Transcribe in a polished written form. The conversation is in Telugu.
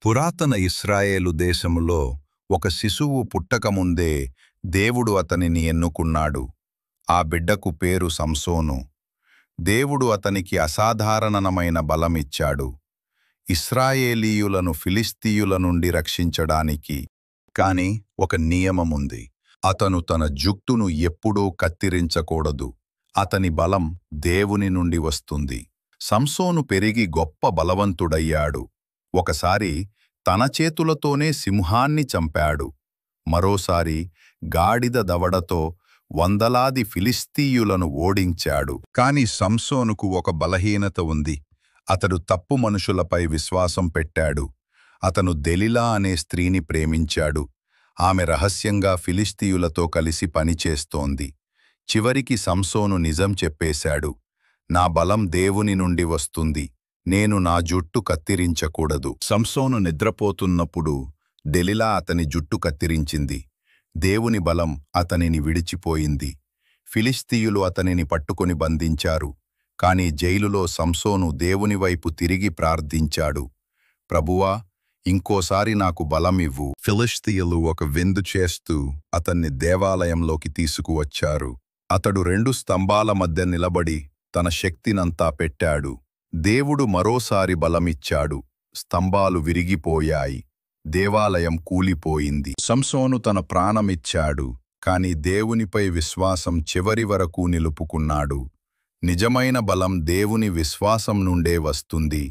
పురాతన ఇశ్రాయేలు దేశములో ఒక శిశువు పుట్టకముందే దేవుడు అతనిని ఎన్నుకున్నాడు. ఆ బిడ్డకు పేరు సంసోను. దేవుడు అతనికి అసాధారణమైన బలమిచ్చాడు. ఇశ్రాయేలీయులను ఫిలిస్తీయుల నుండి రక్షించడానికి. కాని ఒక నియమముంది. అతను తన జుట్టును ఎప్పుడూ కత్తిరించకూడదు. అతని బలం దేవుని నుండి వస్తుంది. సంసోను పెరిగి గొప్ప బలవంతుడయ్యాడు. ఒకసారి తన చేతులతోనే సింహాన్ని చంపాడు. మరోసారి గాడిద దవడతో వందలాది ఫిలిస్తీయులను ఓడించాడు. కాని సంసోనుకు ఒక బలహీనత ఉంది. అతడు తప్పు మనుషులపై విశ్వాసం పెట్టాడు. అతను దెలిలా అనే స్త్రీని ప్రేమించాడు. ఆమె రహస్యంగా ఫిలిస్తీయులతో కలిసి పనిచేస్తోంది. చివరికి సంసోను నిజం చెప్పేశాడు. నా బలం దేవుని నుండి వస్తుంది. నేను నా జుట్టు కత్తిరించకూడదు. సంసోను నిద్రపోతున్నప్పుడు దెలిలా అతని జుట్టు కత్తిరించింది. దేవుని బలం అతనిని విడిచిపోయింది. ఫిలిస్తీయులు అతనిని పట్టుకొని బంధించారు. కాని జైలులో సంసోను దేవుని వైపు తిరిగి ప్రార్థించాడు. ప్రభువా, ఇంకోసారి నాకు బలమివ్వు. ఫిలిస్తీయులు ఒక విందు చేస్తూ అతన్ని దేవాలయంలోకి తీసుకువచ్చారు. అతడు 2 స్తంభాల మధ్య నిలబడి తన శక్తినంతా పెట్టాడు. దేవుడు మరోసారి బలమిచ్చాడు. స్తంభాలు విరిగిపోయాయి. దేవాలయం కూలిపోయింది. సంసోను తన ప్రాణమిచ్చాడు. కాని దేవునిపై విశ్వాసం చివరి వరకు నిలుపుకున్నాడు. నిజమైన బలం దేవుని విశ్వాసం నుండే వస్తుంది.